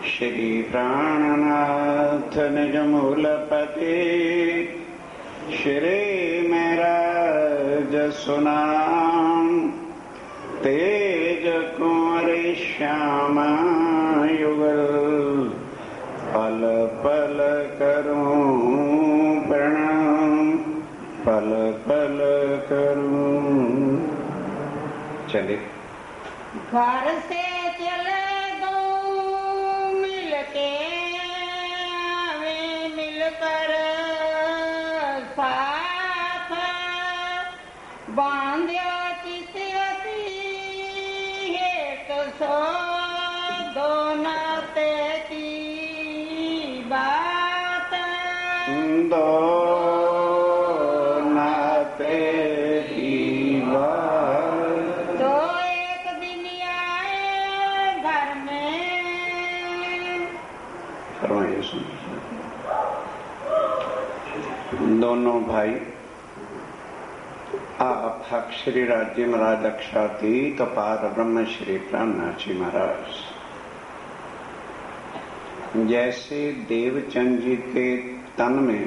श्री प्राणनाथ निज मूलपति श्री महराज सुनाम तेज कुंवर श्यामा युगल पल पल करूं प्रणाम पल पल करूं। चले घर से चले दो मिलके वे मिलकर साथ बांध्या चितवती एक सौ दो नाते की बात दो नाते की बात। तो एक दिन आए घर में फरमाइए सुनिए। दोनों भाई आप हक श्री राज्य महाराज अक्षातीत पार ब्रह्म श्री प्राणनाथ जी महाराज जैसे देवचंद जी के तन में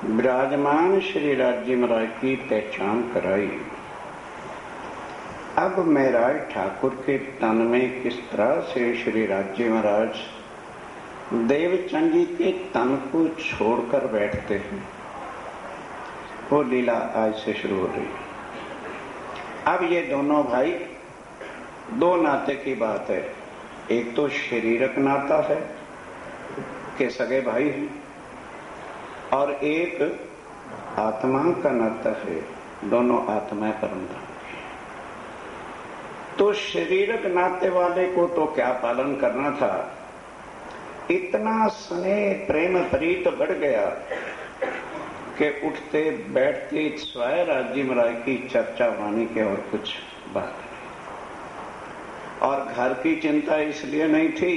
विराजमान श्री राज्य महाराज की पहचान कराई, अब महराज ठाकुर के तन में किस तरह से श्री राज्य महाराज देवचंद जी के तन को छोड़कर बैठते हैं, वो लीला आज से शुरू हो रही है। अब ये दोनों भाई दो नाते की बात है, एक तो शारीरिक नाता है के सगे भाई हैं और एक आत्मा का नाता है, दोनों आत्माएं परमधाम। तो शारीरिक नाते वाले को तो क्या पालन करना था, इतना स्नेह प्रेम प्रीत बढ़ गया कि उठते बैठते स्वयं राज्य महाराज की चर्चा वाणी के और कुछ बात नहीं। और घर की चिंता इसलिए नहीं थी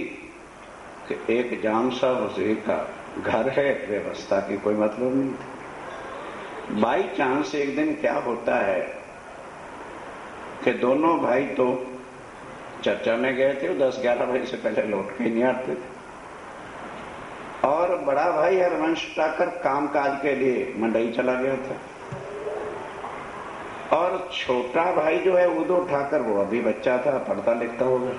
कि एक जाम सा वजीर का घर है, व्यवस्था की कोई मतलब नहीं थी। बाई चांस एक दिन क्या होता है कि दोनों भाई तो चर्चा में गए थे, 10-11 बजे से पहले लौट के नहीं आते थे, और बड़ा भाई हरवंश ठाकर कामकाज के लिए मंडई चला गया था, और छोटा भाई जो है उदो ठाकर वो अभी बच्चा था, पढ़ता लिखता होगा।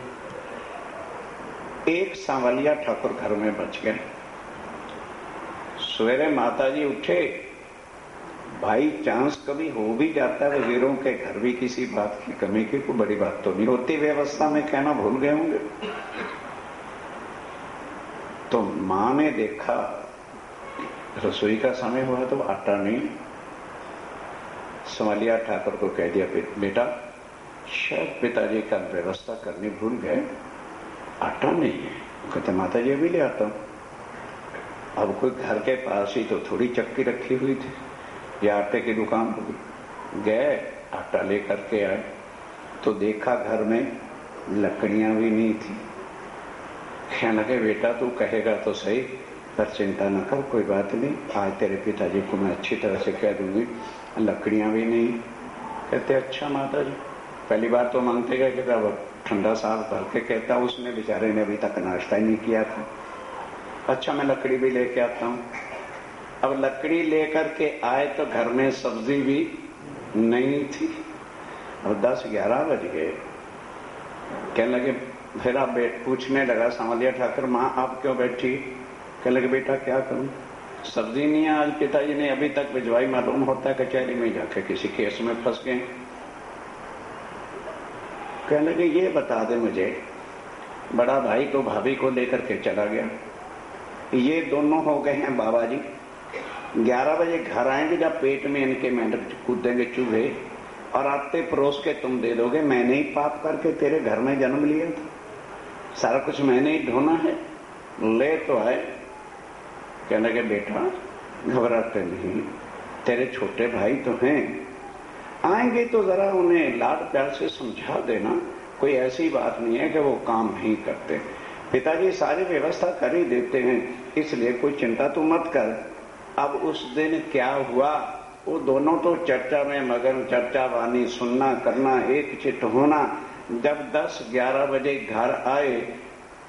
एक सांवलिया ठाकुर घर में बच गए। सवेरे माताजी उठे, भाई चांस कभी हो भी जाता है वजीरों के घर भी किसी बात की कमी की, कोई बड़ी बात तो नहीं होती, व्यवस्था में कहना भूल गए होंगे। तो मां ने देखा रसोई का समय हुआ तो आटा नहीं, समलिया ठाकुर को कह दिया, बेटा शायद पिताजी का व्यवस्था करनी भूल गए, आटा नहीं है। कहते माता जी अभी ले आता हूं। अब कोई घर के पास ही तो थोड़ी चक्की रखी हुई थी या आटे की दुकान होगी, गए आटा लेकर के आए तो देखा घर में लकड़ियां भी नहीं थी। कहने लगे बेटा तू कहेगा तो सही, पर चिंता न कर, कोई बात नहीं, आज तेरे पिताजी को मैं अच्छी तरह से कह दूंगी, लकड़ियां भी नहीं। कहते अच्छा माता जी, पहली बार तो मांगते गए कि अब ठंडा साफ भर के कहता, उसने बेचारे ने अभी तक नाश्ता ही नहीं किया था। अच्छा मैं लकड़ी भी लेके आता हूं। अब लकड़ी लेकर के आए तो घर में सब्जी भी नहीं थी, और 10-11 बज गए। कहने लगे, फिर आप पूछने लगा सांवलिया ठाकर, माँ आप क्यों बैठी? कहने लगे बेटा क्या करूं, सब्जी नहीं है, आज पिताजी ने अभी तक भिजवाई, मालूम होता है कचहरी में जाके किसी केस में फंस गए। कहने लगे ये बता दे मुझे, बड़ा भाई तो भाभी को लेकर के चला गया, ये दोनों हो गए हैं बाबा जी, 11 बजे घर आएंगे, जब पेट में इनके मेंढक कूदेंगे चूहे, और आते परोस के तुम दे दोगे, मैंने ही पाप करके तेरे घर में जन्म लिया था, सारा कुछ मैंने ही ढूंढा है, ले तो आए। कहने लगे बेटा घबराते नहीं, तेरे छोटे भाई तो हैं, आएंगे तो जरा उन्हें लाड प्यार से समझा देना, कोई ऐसी बात नहीं है कि वो काम नहीं करते, पिताजी सारी व्यवस्था कर ही देते हैं, इसलिए कोई चिंता तो मत कर। अब उस दिन क्या हुआ, वो दोनों तो चर्चा में मगन, चर्चा वानी सुनना करना, एक चित होना, जब 10-11 बजे घर आए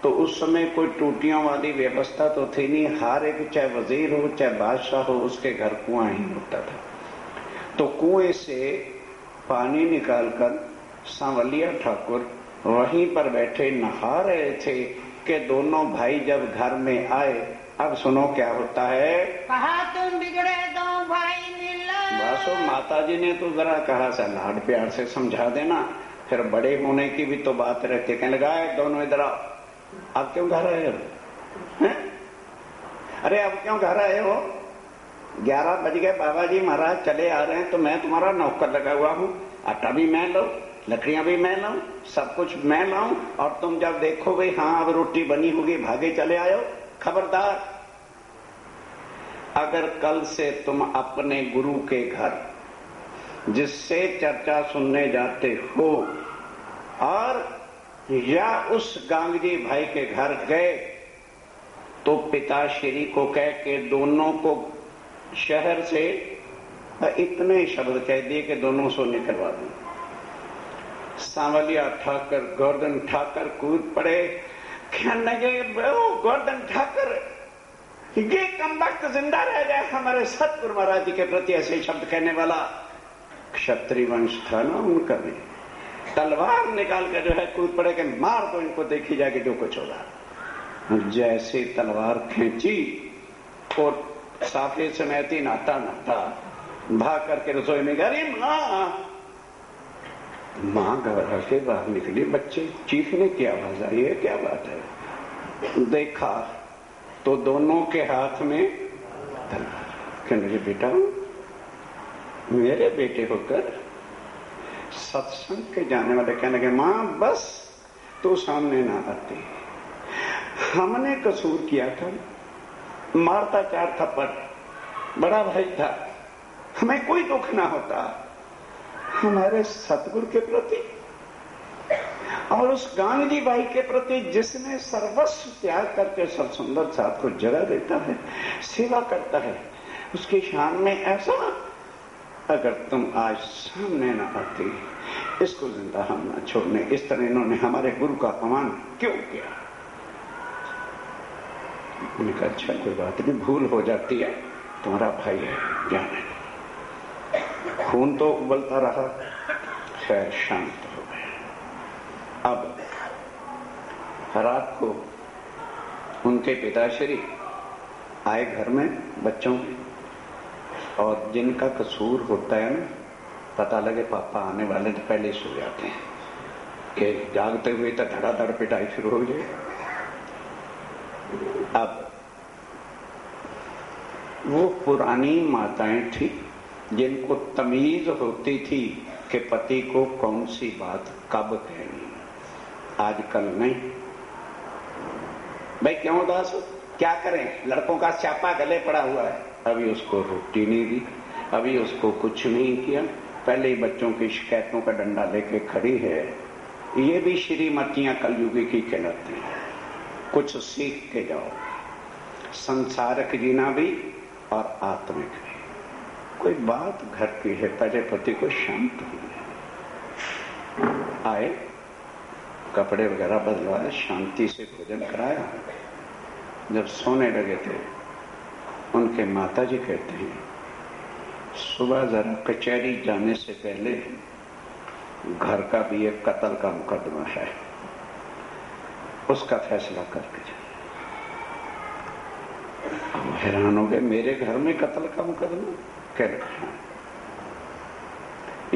तो उस समय कोई टूटियों वाली व्यवस्था तो थी नहीं। हर एक, चाहे वजीर हो चाहे बादशाह हो, उसके घर कुआं ही होता था। तो कुएं से पानी निकालकर सांवलिया ठाकुर वहीं पर बैठे नहा रहे थे कि दोनों भाई जब घर में आए। अब सुनो क्या होता है। कहा तुम बिगड़े दो भाई मिलो। बसो माता जी ने तो जरा कहा सा लाड प्यार से समझा देना, फिर बड़े होने की भी तो बात रहती है। कहने लगा दोनों इधर आओ। अब क्यों घर आए हो? अरे अब क्यों घर आए हो? 11 बज गए, बाबा जी महाराज चले आ रहे हैं, तो मैं तुम्हारा नौकर लगा हुआ हूं। आटा भी मैं लाऊं, लकड़ियां भी मैं लाऊं, सब कुछ मैं लाऊं, और तुम जब देखो भाई हाँ अब रोटी बनी होगी भागे चले आयो। खबरदार, अगर कल से तुम अपने गुरु के घर जिससे चर्चा सुनने जाते हो और या उस गांगजी भाई के घर गए तो पिताश्री को कह के दोनों को शहर से इतने शब्द कह दिए कि दोनों सो निकलवा दूं। सांवलिया ठाकर गर्दन ठाकर कूद पड़े। कहने लगे गर्दन ठाकर ये कम वक्त जिंदा रह गए, हमारे सतगुरु महाराज जी के प्रति ऐसे शब्द कहने वाला। क्षत्रिय वंश था ना उनका भी। तलवार निकाल कर जो है कूद पड़े कि मार दो इनको, देखी जाएगी जो कुछ होगा। जैसे तलवार खींची और साफे समेती नाता नाता भाग करके रसोई में गई। मां घबरा के बाहर निकली। बच्चे चीखने की आवाज आई है, क्या बात है? देखा तो दोनों के हाथ में तलवार। कहने लगे बेटा मेरे बेटे होकर सत्संग के जाने वाले। कहने लगे मां बस तू सामने ना आती, हमने कसूर किया था, मारता 4 थप्पड़, बड़ा भाई था, हमें कोई दुख ना होता हमारे सतगुरु के प्रति और उस गांधी भाई के प्रति जिसने सर्वस्व त्याग करके सब सुंदर साथ को जगह देता है, सेवा करता है, उसकी शान में ऐसा। अगर तुम आज सामने ना आती, इसको जिंदा हम ना छोड़ने। इस तरह इन्होंने हमारे गुरु का अपमान क्यों किया? उन्होंने कहा अच्छा कोई बात नहीं, भूल हो जाती है, तुम्हारा भाई है, ज्ञान है। खून तो उबलता रहा, खैर शांत हो गया। अब रात को उनके पिताश्री आए घर में बच्चों के, और जिनका कसूर होता है ना, पता लगे पापा आने वाले तो पहले सो जाते हैं कि जागते हुए तो धड़ाधड़ पिटाई शुरू हो जाए। अब वो पुरानी माताएं थी जिनको तमीज होती थी कि पति को कौन सी बात कब कहनी। आजकल नहीं। भाई क्यों उदास हो, क्या करें, लड़कों का स्यापा गले पड़ा हुआ है, अभी उसको रोटी नहीं दी, अभी उसको कुछ नहीं किया, पहले ही बच्चों की शिकायतों का डंडा लेके खड़ी है। ये भी श्रीमतियां कलयुगी की कहलाते हैं। कुछ सीख के जाओ, संसारिक जीना भी और आत्मिक भी। कोई बात घर की है, पहले पति को शांत होना। आए, कपड़े वगैरह बदलवाए, शांति से भोजन कराया। जब सोने लगे थे, उनके माताजी कहते हैं सुबह जरा कचहरी जाने से पहले घर का भी एक कत्ल का मुकदमा है, उसका फैसला करके जाए। हम हैरान हो गए, मेरे घर में कत्ल का मुकदमा? कह रहे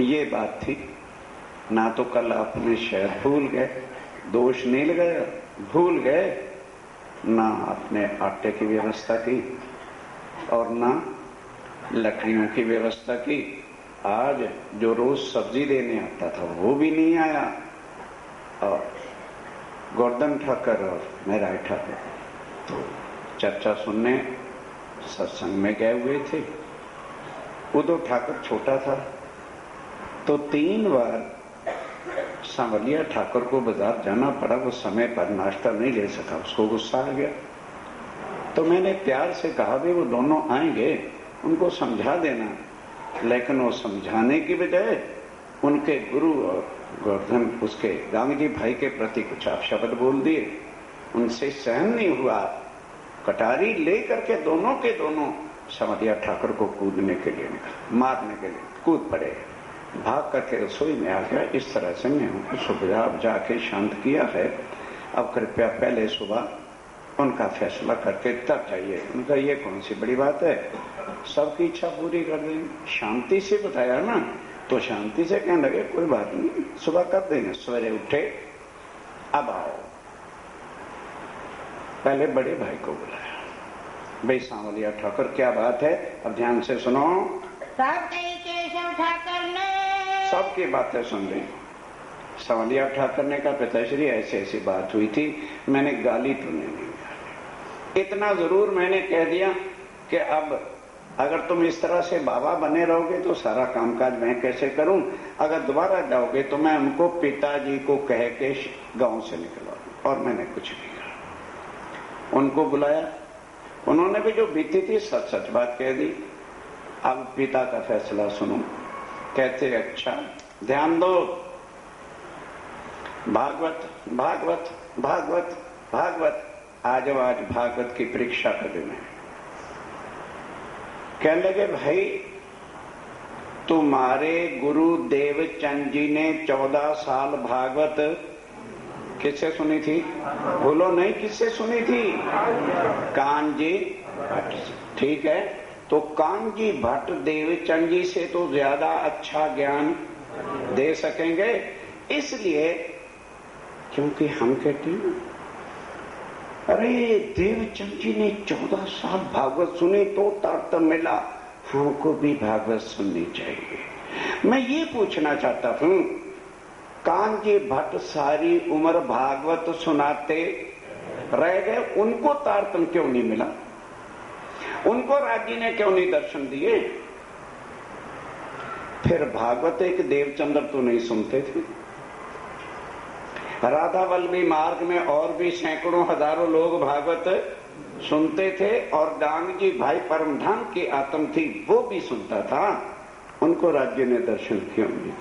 ये बात थी ना, तो कल आपने शायद भूल गए, दोष नहीं लगाया, भूल गए ना, आपने आटे की व्यवस्था की और ना लकड़ियों की व्यवस्था की। आज जो रोज सब्जी देने आता था वो भी नहीं आया, और गोवर्धन ठाकर और मेरा ठाकर तो चर्चा सुनने सत्संग में गए हुए थे। उदो ठाकर छोटा था तो 3 बार सांवलिया ठाकर को बाजार जाना पड़ा, वो समय पर नाश्ता नहीं ले सका, उसको गुस्सा आ गया। तो मैंने प्यार से कहा भी वो दोनों आएंगे, उनको समझा देना, लेकिन वो समझाने की बजाय उनके गुरु और गोवर्धन उसके गांधी भाई के प्रति कुछ अपशब्द बोल दिए, उनसे सहन नहीं हुआ, कटारी ले करके दोनों के दोनों समधिया ठाकुर को कूदने के लिए निकला, मारने के लिए कूद पड़े, भाग करके रसोई में आ गया। इस तरह से मैं उनको सुबह जाके शांत किया है, अब कृपया पहले सुबह उनका फैसला करके तब चाहिए। उनका ये कौन सी बड़ी बात है, सबकी इच्छा पूरी कर देंगे। शांति से बताया ना तो शांति से कहने लगे कोई बात नहीं, सुबह कर देंगे। सवेरे उठे, अब आओ, पहले बड़े भाई को बुलाया, भाई सांवलिया ठाकुर क्या बात है, अब ध्यान से सुनो। सब कही केशव ठाकर ने सबकी बातें सुन रही। सांवलिया ठाकुर ने कहा पिताश्री ऐसी ऐसी बात हुई थी, मैंने गाली तो नहीं दी, इतना जरूर मैंने कह दिया कि अब अगर तुम इस तरह से बाबा बने रहोगे तो सारा कामकाज मैं कैसे करूं, अगर दोबारा जाओगे तो मैं उनको पिताजी को कह के गांव से निकलवा दूं। और मैंने कुछ नहीं कहा। उनको बुलाया, उन्होंने भी जो बीती थी सच सच बात कह दी। अब पिता का फैसला सुनो। कहते अच्छा ध्यान दो, भागवत भागवत भागवत भागवत, आज भागवत की परीक्षा कर दिन है। कहने लगे भाई तुम्हारे गुरु देवचंद जी ने 14 साल भागवत किससे सुनी थी, बोलो नहीं, किससे सुनी थी, कानजी भट्ट से। ठीक है, तो कानजी भट्ट देवचंद जी से तो ज्यादा अच्छा ज्ञान दे सकेंगे, इसलिए क्योंकि हम कहते हैं अरे देवचंद जी ने 14 साल भागवत सुनी तो तारतम्य मिला, हमको भी भागवत सुननी चाहिए। मैं ये पूछना चाहता हूं, कानजी भट्ट सारी उम्र भागवत सुनाते रह गए, उनको तारतम्य क्यों नहीं मिला, उनको राज्य ने क्यों नहीं दर्शन दिए? फिर भागवत एक देवचंद्र तो नहीं सुनते थे, राधा वल्लभी मार्ग में और भी सैकड़ों हजारों लोग भागवत सुनते थे, और गांधी भाई परमधाम की आत्म थी वो भी सुनता था, उनको राज्य ने दर्शन क्यों नहीं दिया?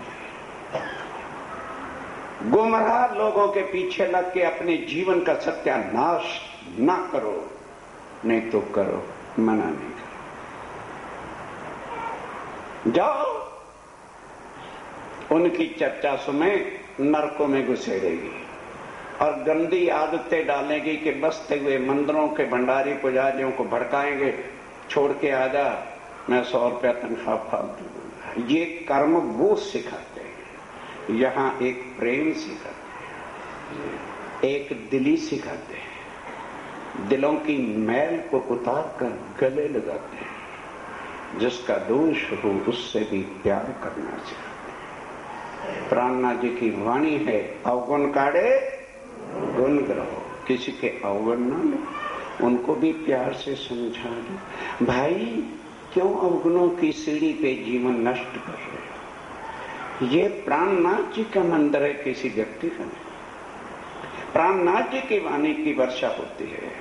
गुमराह लोगों के पीछे लग के अपने जीवन का सत्यानाश ना करो, नहीं तो करो, मना नहीं करो। जाओ उनकी चर्चा सुने, नरकों में घुसेड़ेगी और गंदी आदतें डालेगी कि बसते हुए मंदिरों के भंडारी पुजारियों को भड़काएंगे, छोड़ के आजा, मैं 100 रुपया तनख्वाह फालतू दूंगा। ये कर्म वो सिखाते हैं, यहाँ एक प्रेम सिखाते हैं, एक दिली सिखाते हैं, दिलों की मैल को उतार कर गले लगाते हैं, जिसका दोष हो उससे भी प्यार करना सिखाते हैं। प्राणनाथ जी की वाणी है, अवगुण काढ़े गुण ग्रहो, किसी के अवगुण ना लो, उनको भी प्यार से समझा दो। भाई क्यों अवगुणों की सीढ़ी पे जीवन नष्ट कर रहे हो? ये प्राणनाथ जी का मंदिर है, किसी व्यक्ति का नहीं। प्राणनाथ जी की वाणी की वर्षा होती है,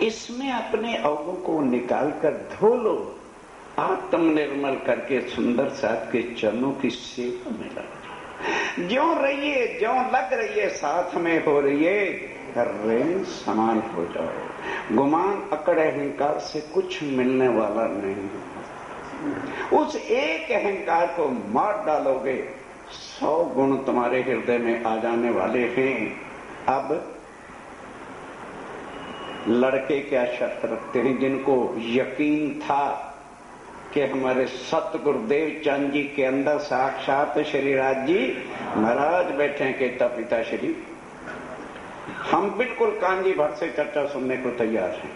इसमें अपने अवगुण को निकाल कर धो लो, आत्म निर्मल करके सुंदर साथ के चरणों की सेवा में लग ज्यों रहिए, ज्यों लग रही है, साथ में हो रही है, रेन समान हो जाओ। गुमान अकड़ अहंकार से कुछ मिलने वाला नहीं, उस एक अहंकार को मार डालोगे, 100 गुण तुम्हारे हृदय में आ जाने वाले हैं। अब लड़के क्या शर्त रखते हैं, जिनको यकीन था कि हमारे सतगुरुदेव चंद जी के अंदर साक्षात श्री राज जी महाराज बैठे हैं, कहता पिता श्री हम बिल्कुल कानजी भट्ट से चर्चा सुनने को तैयार हैं,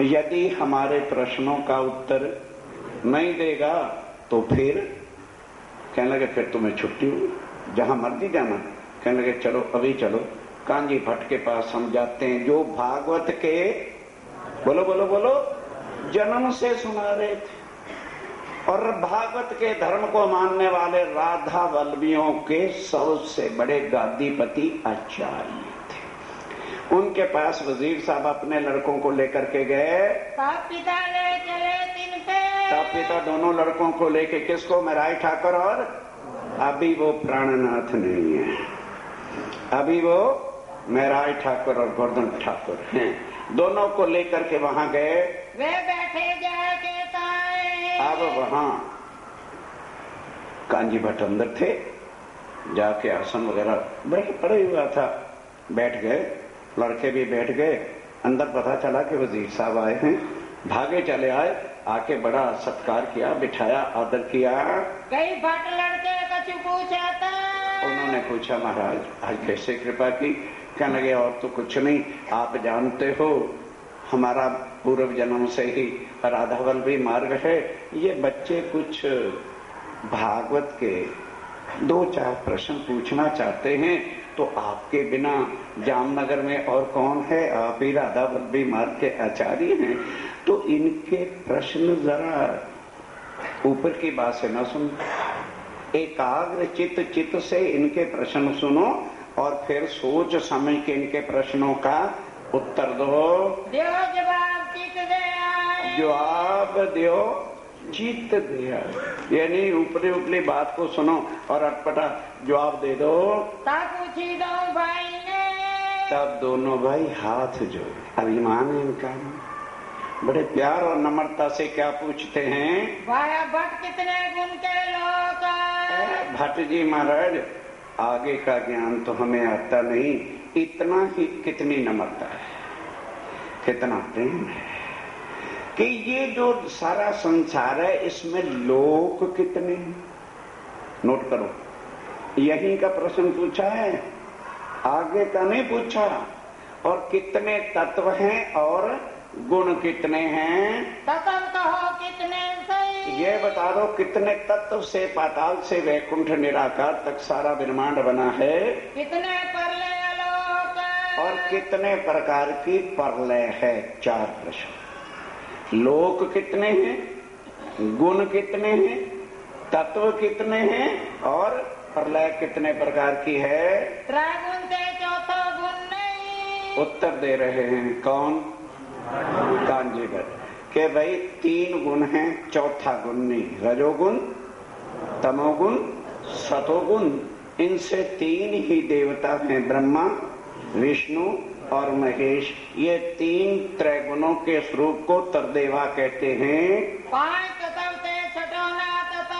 यदि हमारे प्रश्नों का उत्तर नहीं देगा तो फिर कहने लगे फिर तुम्हें छुट्टी हो, जहां मर्जी जाना। कहने लगे चलो अभी चलो, कानजी भट्ट के पास हम जाते हैं, जो भागवत के बोलो बोलो बोलो जन्म से सुना रहे थे और भागवत के धर्म को मानने वाले राधा वल्लभियों के सबसे बड़े गादीपति आचार्य थे। उनके पास वजीर साहब अपने लड़कों को लेकर के गए, बाप पिता ले चले तिनके, बाप पिता दोनों लड़कों को लेके, किसको, मेराई ठाकुर और अभी वो प्राणनाथ नहीं है, अभी वो महराज ठाकुर और गोवर्धन ठाकुर हैं। दोनों को लेकर के वहां गए, वे बैठे जाके ताए। अब वहां कांजी भट्ट अंदर थे, जाके आसन वगैरह बैठ पड़े हुआ था, बैठ गए, लड़के भी बैठ गए। अंदर पता चला कि वजीर साहब आए हैं, भागे चले आए, आके बड़ा सत्कार किया, बिठाया, आदर किया। कई भट्ट लड़के कछु पूछा था। उन्होंने पूछा महाराज आज कैसे कृपा की? कहने लगे और तो कुछ नहीं, आप जानते हो हमारा पूर्व जन्म से ही राधावल्लभी मार्ग है। ये बच्चे कुछ भागवत के 2-4 प्रश्न पूछना चाहते हैं, तो आपके बिना जामनगर में और कौन है? आप ही राधावल्लभी मार्ग के आचार्य हैं, तो इनके प्रश्न जरा ऊपर की बात से न सुनो, एकाग्र चित्त से इनके प्रश्न सुनो और फिर सोच समझ के इनके प्रश्नों का उत्तर दो। जवाब चित दे, जवाब दो चित दिया, यानी ऊपरी ऊपरी बात को सुनो और अटपटा जवाब दे दो। तब पूछी दो भाई ने, तब दोनों भाई हाथ जोड़े। अभिमान है इनका, बड़े प्यार और नम्रता से क्या पूछते हैं? भाया भट्ट कितने गुण के लोग? भट्ट जी महाराज आगे का ज्ञान तो हमें आता नहीं, इतना ही कितनी नम्रता है, कितना प्रेम है कि ये जो सारा संसार है इसमें लोक कितने हैं? नोट करो, यही का प्रश्न पूछा है, आगे का नहीं पूछा। और कितने तत्व हैं और गुण कितने हैं? तत्व कहो कितने सही? ये बता दो कितने तत्व से पाताल से वैकुंठ निराकार तक सारा ब्रह्मांड बना है? कितने परलय आलोक? और कितने प्रकार की परलय है? 4 प्रश्न। लोक कितने हैं, गुण कितने हैं, तत्व कितने हैं और प्रलय कितने प्रकार की है? त्रैगुण से चौथा गुण नहीं। उत्तर दे रहे हैं कौन? कांजी भट्ट के भाई 3 गुण हैं, चौथा गुण नहीं। रजोगुण, तमोगुण, सतोगुण, इनसे 3 ही देवता हैं, ब्रह्मा, विष्णु और महेश। ये 3 त्रैगुणों के स्वरूप को तरदेवा कहते हैं। 5 तत्व से छठौना तत्व।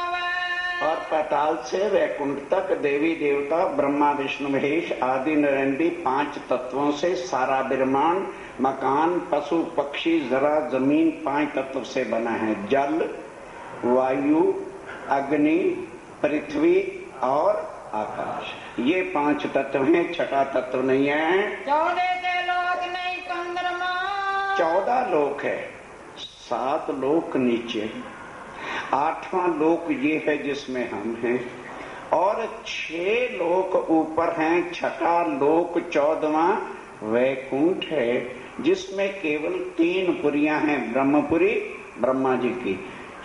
और पाताल से वैकुंठ तक देवी देवता ब्रह्मा विष्णु महेश आदि नरेंद्री 5 तत्वों से सारा ब्रह्मांड, मकान, पशु पक्षी, जरा जमीन 5 तत्व से बना है। जल, वायु, अग्नि, पृथ्वी और आकाश, ये 5 तत्व हैं, छठा तत्व नहीं है। 14 से लोक नहीं चंद्रमा। 14 लोक है, 7 लोक नीचे, 8वां लोक ये है जिसमें हम हैं, और 6 लोक ऊपर हैं। छठा लोक 14वां वैकुंठ है, जिसमें केवल 3 पुरियां हैं, ब्रह्मपुरी ब्रह्मा जी की,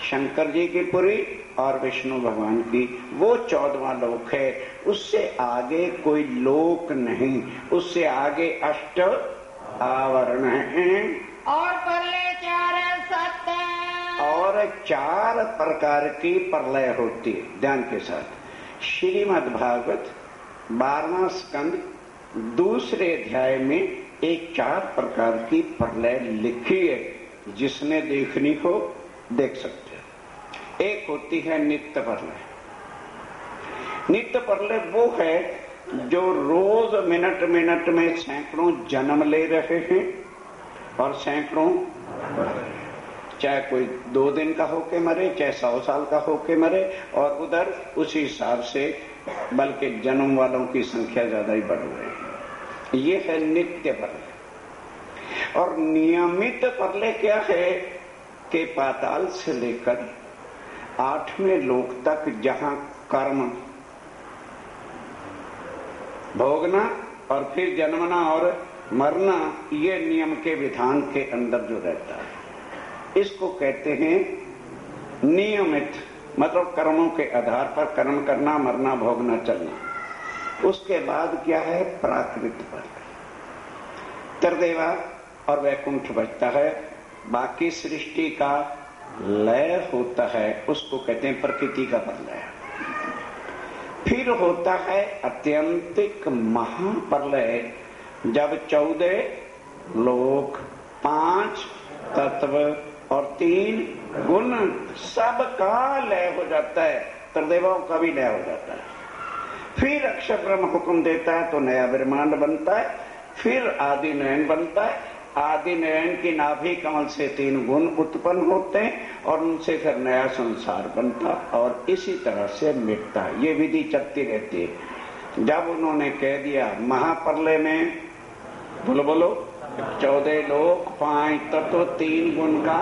शंकर जी की पुरी और विष्णु भगवान की, वो 14वां लोक है। उससे आगे कोई लोक नहीं, उससे आगे 8 आवरण हैं। और परलय 4 7। और 4 प्रकार की प्रलय होती है। ध्यान के साथ श्रीमद् भागवत 12वां स्कंद 2 अध्याय में एक 4 प्रकार की प्रलय लिखी है, जिसने देखनी हो देख सकते हैं। एक होती है नित्य प्रलय। नित्य प्रलय वो है जो रोज मिनट मिनट में सैकड़ों जन्म ले रहे हैं और सैकड़ों, चाहे कोई 2 दिन का होके मरे, चाहे 100 साल का होके मरे, और उधर उसी हिसाब से बल्कि जन्म वालों की संख्या ज्यादा ही बढ़ रही है। ये है नित्य प्रलय। और नियमित प्रलय क्या है कि पाताल से लेकर 8वें लोक तक जहां कर्म भोगना और फिर जन्मना और मरना, ये नियम के विधान के अंदर जो रहता है, इसको कहते हैं नियमित। मतलब कर्मों के आधार पर कर्म करना, मरना, भोगना, चलना। उसके बाद क्या है? प्राकृत प्रलय। तरदेवा और वैकुंठ बचता है, बाकी सृष्टि का लय होता है, उसको कहते हैं प्रकृति का प्रलय। फिर होता है अत्यंतिक महाप्रलय, जब 14 लोक, 5 तत्व और 3 गुण सब का लय हो जाता है, त्रिदेवों का भी लय हो जाता है। फिर अक्षर ब्रह्म हुक्म देता है तो नया ब्रह्मांड बनता है। फिर आदि नयन बनता है। आदि नयन की नाभि कमल से 3 गुण उत्पन्न होते हैं और उनसे फिर नया संसार बनता और इसी तरह से मिटता है। ये विधि चलती रहती है। जब उन्होंने कह दिया महाप्रलय में बोलो 14 लोक, 5 तत्व, 3 गुण का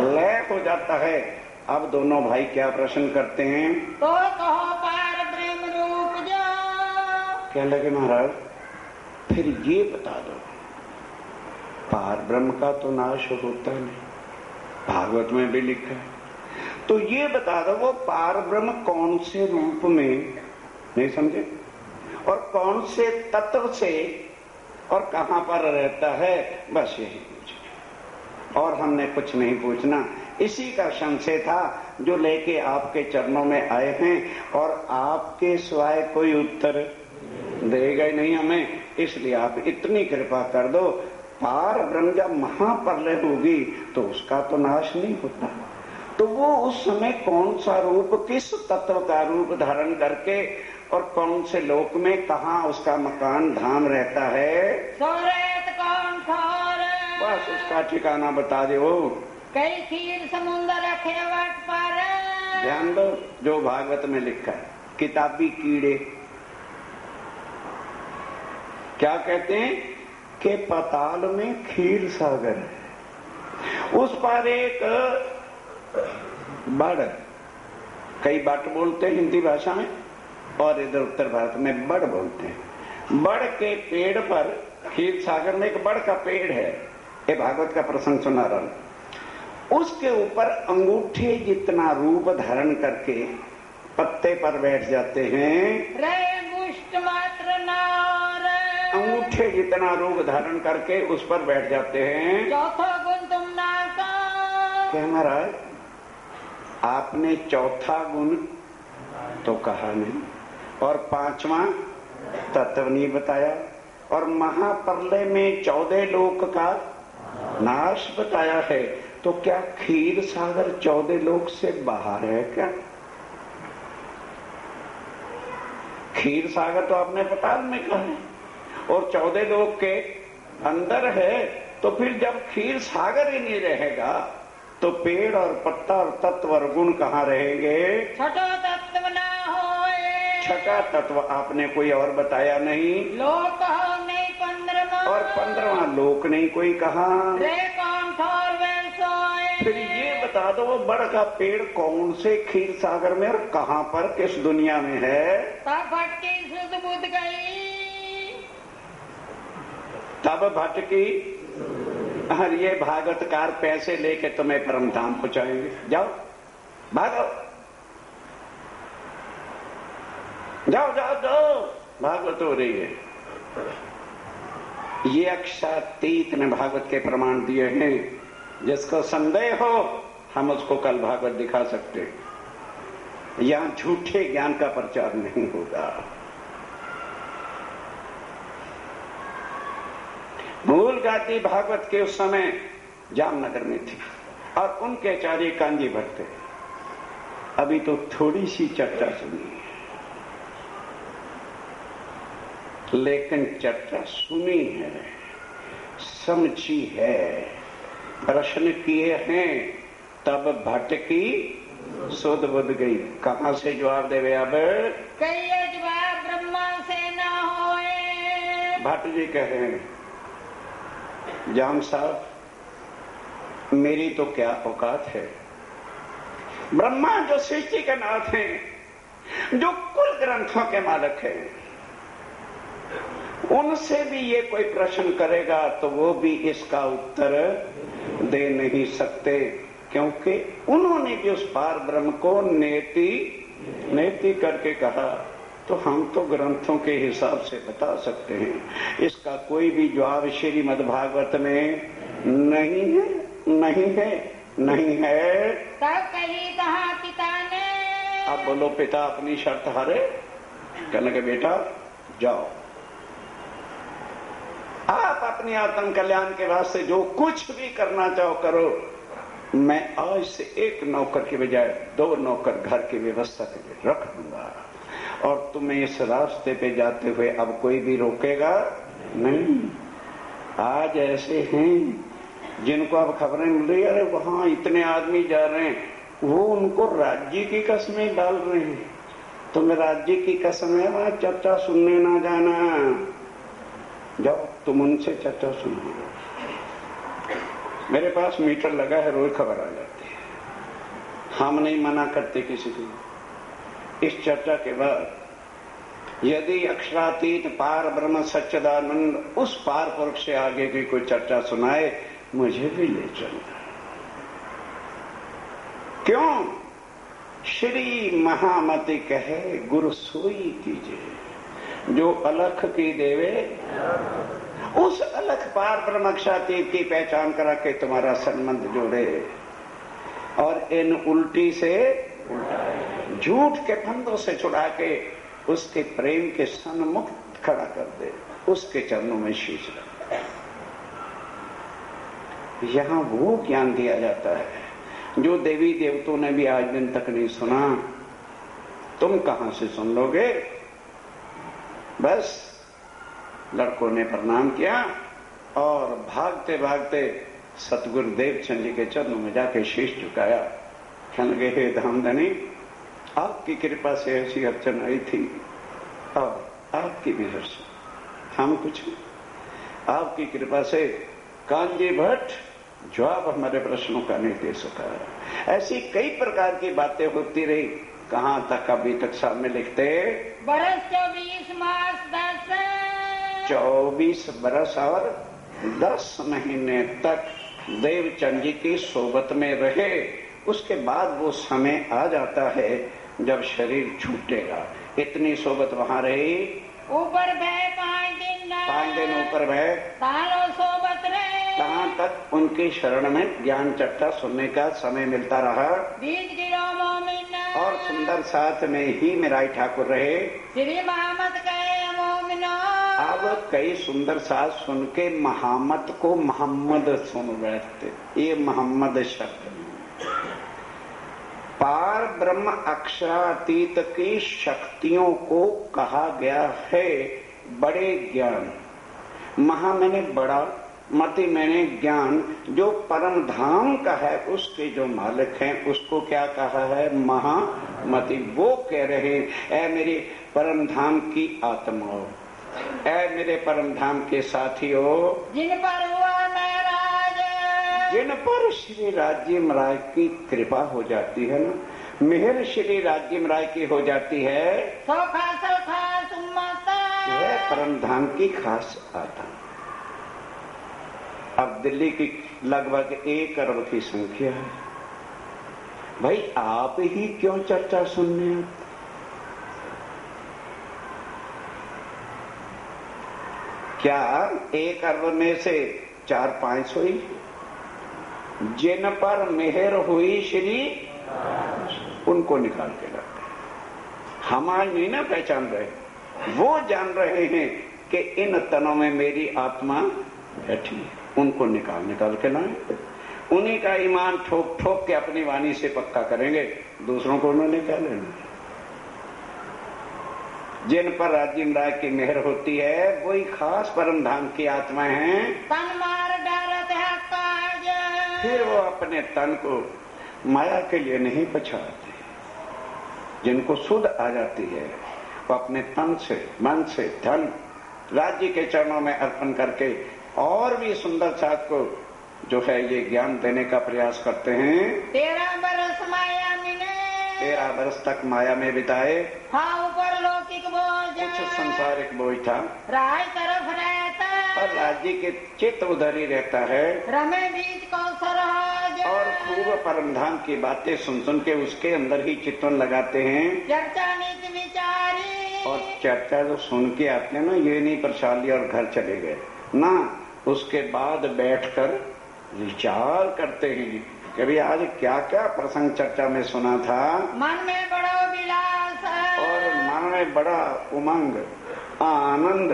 लय हो जाता है। अब दोनों भाई क्या प्रश्न करते हैं? तो कहो पार ब्रह्म रूप जो। क्या लगे महाराज फिर ये बता दो, पार ब्रह्म का तो नाश होता नहीं, भागवत में भी लिखा है। तो ये बता दो वो पार ब्रह्म कौन से रूप में, नहीं समझे, और कौन से तत्व से और कहां पर रहता है, बस यही पूछना। और हमने कुछ नहीं पूछना। इसी का संशय था जो लेके आपके चरणों में आए हैं और आपके सिवाय कोई उत्तर देगा ही नहीं हमें, इसलिए आप इतनी कृपा कर दो। पार ब्रह्म जब महाप्रलय होगी तो उसका तो नाश नहीं होता, तो वो उस समय कौन सा रूप, किस तत्व का रूप धारण करके और कौन से लोक में कहाँ उसका मकान धाम रहता है, कौन ठोर, बस उसका ठिकाना बता दो। कई खीर समुद्र रखे वट पर। ध्यान दो जो भागवत में लिखा है, किताबी कीड़े क्या कहते हैं कि पाताल में क्षीर सागर है, उस पर एक बड़, कई बट बोलते हैं हिंदी भाषा में और इधर उत्तर भारत में बड़ बोलते हैं। बड़ के पेड़ पर, क्षीर सागर में एक बड़ का पेड़ है, ये भागवत का प्रसंग सुना रहा हूं। उसके ऊपर अंगूठे जितना रूप धारण करके पत्ते पर बैठ जाते हैं। रे मुष्ट मात्र नार, अंगूठे जितना रूप धारण करके उस पर बैठ जाते हैं। चौथा गुण तुम ना का। क्या महाराज आपने चौथा गुण तो कहा नहीं और 5वां तत्व नहीं बताया और महाप्रलय में 14 लोक का नाश बताया है, तो क्या क्षीर सागर 14 लोक से बाहर है क्या? क्षीर सागर तो आपने पाताल में कहा है और 14 लोक के अंदर है, तो फिर जब क्षीर सागर ही नहीं रहेगा तो पेड़ और पत्ता और तत्व और गुण कहाँ रहेंगे? छठो तत्व ना होए। छठा तत्व आपने कोई और बताया नहीं। लोक हो नहीं 15वां, और 15वां लोक नहीं कोई कहा। रे कौन ठोर वे सोए। फिर ये बता दो वो बड़ का पेड़ कौन से क्षीर सागर में और कहां पर, किस दुनिया में है? तब भटकी सुध बुध गई। तब भटकी, और ये भागवतकार पैसे लेके तुम्हें परम धाम पहुंचाएंगे, जाओ भागो, जाओ जाओ जाओ, भागवत हो रही है। ये अक्षातीत ने भागवत के प्रमाण दिए हैं, जिसको संदेह हो हम उसको कल भागवत दिखा सकते। यहां झूठे ज्ञान का प्रचार नहीं होगा। मूल गाती भागवत के उस समय जामनगर में थी और उनके आचार्य कांजी भट्ट थे। अभी तो थोड़ी सी चर्चा सुनी, लेकिन चर्चा सुनी है, समझी है, प्रश्न किए हैं, तब भटकी सुध बुध गई। कहां से जवाब देवे? अब कई जवाब ब्रह्मा से ना होए। भट्ट जी कह रहे हैं, जाम साहब मेरी तो क्या औकात है, ब्रह्मा जो सृष्टि के नाथ हैं, जो कुल ग्रंथों के मालिक हैं, उनसे भी ये कोई प्रश्न करेगा तो वो भी इसका उत्तर दे नहीं सकते, क्योंकि उन्होंने भी उस पार ब्रह्म को नेति करके कहा। तो हम तो ग्रंथों के हिसाब से बता सकते हैं, इसका कोई भी जवाब श्रीमद् भागवत में नहीं है, नहीं है, नहीं है। तब कही कहा पिता ने। अब बोलो पिता अपनी शर्त हारे? कहने लगे बेटा जाओ, आप अपनी आत्म कल्याण के वास्ते जो कुछ भी करना चाहो करो, मैं आज से एक नौकर के बजाय 2 नौकर घर की व्यवस्था के लिए रख दूंगा, और तुम्हें इस रास्ते पे जाते हुए अब कोई भी रोकेगा नहीं। आज ऐसे हैं जिनको अब खबरें मिल रही है, अरे वहां इतने आदमी जा रहे हैं, वो उनको राज्य की कसमें डाल रहे हैं। तुम्हें राज्य की कसम है, वहां चर्चा सुनने ना जाना, जाओ तुम उनसे चर्चा सुनो। मेरे पास मीटर लगा है, रोज खबर आ जाती है, हम नहीं मना करते किसी को। इस चर्चा के बाद यदि अक्षरातीत पार ब्रह्म सच्चिदानंद उस पार पुरुष से आगे की कोई चर्चा सुनाए, मुझे भी ले चलना। क्यों? श्री महामति कहे गुरु सोई कीजिए जो अलख की देवे, उस अलख पार ब्रह्म अक्षरातीत की पहचान करा के तुम्हारा संबंध जोड़े और इन उल्टी से झूठ के फंदों से छुड़ा के उसके प्रेम के सन्मुख खड़ा कर दे, उसके चरणों में शीश रख। यहां वो ज्ञान दिया जाता है जो देवी देवताओं ने भी आज दिन तक नहीं सुना। तुम कहां से सुन लोगे? बस लड़कों ने प्रणाम किया और भागते भागते सतगुरु देवचंद जी के चरणों में जाके शीश झुकाया। कहने लगे हे धामधनी, आपकी कृपा से ऐसी अर्चन आई थी और आपकी भी हर्ष, हम कुछ आपकी कृपा से कांजी भट्ट जवाब हमारे प्रश्नों का नहीं दे सका। ऐसी कई प्रकार की बातें होती रही। कहां तक अभी तक सामने लिखते, बरस 24 मास 10, 24 बरस और 10 महीने तक देवचंद जी की सोबत में रहे। उसके बाद वो समय आ जाता है जब शरीर छूटेगा। इतनी सोबत वहां रही, ऊपर भय 5 दिन ऊपर भय, सालों सोबत रहे। कहां तक उनकी शरण में ज्ञान चर्चा सुनने का समय मिलता रहा। बीज गिरो मोमिन और सुंदर साथ में ही मेराई ठाकुर रहे। श्री महामत कहे मोमिनो। अब कई सुंदर साथ सुन के महामत को मोहम्मद सुन बैठते। ये मोहम्मद शब्द पार ब्रह्म अक्षरातीत की शक्तियों को कहा गया है बड़े ज्ञान। महा मैंने बड़ा, मति मैंने ज्ञान। जो परम धाम का है उसके जो मालिक हैं उसको क्या कहा है? महामति। वो कह रहे ऐ मेरे परम धाम की आत्माओं, ऐ मेरे परम धाम के साथियों, जिन पर हुआ महराज, जिन पर श्री राज्य महाराज की कृपा हो जाती है ना, मेहर श्री राज्य महाराज की हो जाती है, सो खास उम्मत, वह परम धाम की खास आत्मा। अब दिल्ली की लगभग 1 अरब की संख्या है। भाई आप ही क्यों चर्चा सुनने आते? क्या 1 अरब में से 4-5 हुई? जिन पर मेहर हुई श्री, उनको निकाल के लाते। हम आज नहीं ना पहचान रहे, वो जान रहे हैं कि इन तनों में मेरी आत्मा बैठी है, उनको निकाल के लाए। उन्हीं का ईमान ठोक ठोक के अपनी वाणी से पक्का करेंगे, दूसरों को उन्होंने क्या लेना। जिन पर राज्य महाराज की मेहर होती है वही खास परम धाम की आत्माएं हैं। तन मार डारत है काज, फिर वो अपने तन को माया के लिए नहीं पछाड़ते। जिनको सुध आ जाती है वो अपने तन से, मन से, धन राज्य के चरणों में अर्पण करके और भी सुंदर साथ को जो है ये ज्ञान देने का प्रयास करते हैं। 13 बरस माया मिले, 13 वर्ष तक माया में बिताए। हाँ ऊपर लौकिक बोझ, कुछ संसारिक बोझ था, राय तरफ रहता, और राज्य के चित्त उधर ही रहता है। रमे बीज कौशल, और खूब परमधाम की बातें सुन सुन के उसके अंदर ही चित्तवन लगाते हैं। चर्चा नीति विचारी, और चर्चा जो सुन के आते हैं ना, ये नहीं प्रसाद लिया और घर चले गए ना, उसके बाद बैठकर विचार करते हैं कि अभी आज क्या क्या प्रसंग चर्चा में सुना था। मन में बड़ो विलास, और मन में में बड़ा उमंग, आनंद,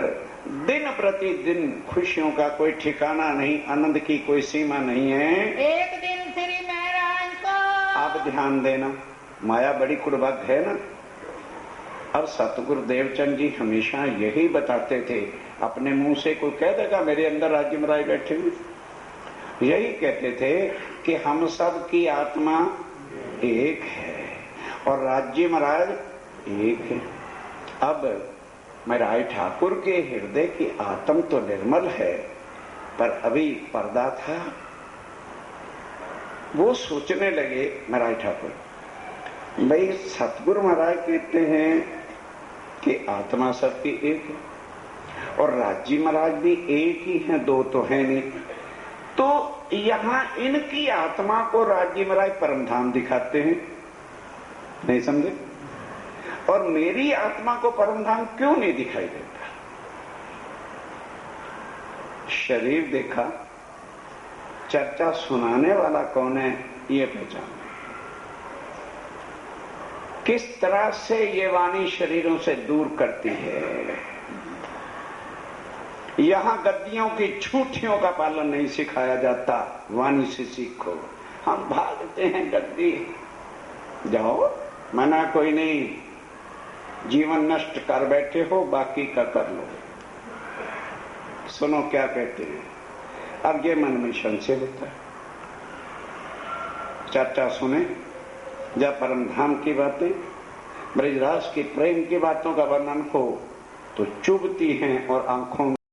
दिन प्रतिदिन खुशियों का कोई ठिकाना नहीं, आनंद की कोई सीमा नहीं है। एक दिन श्री महाराज को आप ध्यान देना, माया बड़ी कुड़बक है ना। और सतगुरु देवचंद जी हमेशा यही बताते थे, अपने मुंह से कोई कह देगा मेरे अंदर राज्य महाराज बैठे हुए, यही कहते थे कि हम सब की आत्मा एक है और राज्य महाराज एक है। अब महाराज ठाकुर के हृदय की आत्म तो निर्मल है, पर अभी पर्दा था। वो सोचने लगे महाराज ठाकुर, भाई सतगुरु महाराज कहते हैं कि आत्मा सबकी एक है और राज्य महाराज भी एक ही है, दो तो है नहीं। तो यहां इनकी आत्मा को राज्य महाराज परमधाम दिखाते हैं, नहीं समझे? और मेरी आत्मा को परमधाम क्यों नहीं दिखाई देता? शरीर देखा, चर्चा सुनाने वाला कौन है ये पहचान। किस तरह से ये वाणी शरीरों से दूर करती है। यहां गद्दियों की झूठियों का पालन नहीं सिखाया जाता, वाणी से सीखो। हम भागते हैं गद्दी, जाओ, मना कोई नहीं, जीवन नष्ट कर बैठे हो, बाकी का कर लो। सुनो क्या कहते हैं। अब ये मन में संशय होता है, चर्चा सुने, जब परमधाम की बातें, ब्रजराज की प्रेम की बातों का वर्णन हो तो चुभती हैं और आंखों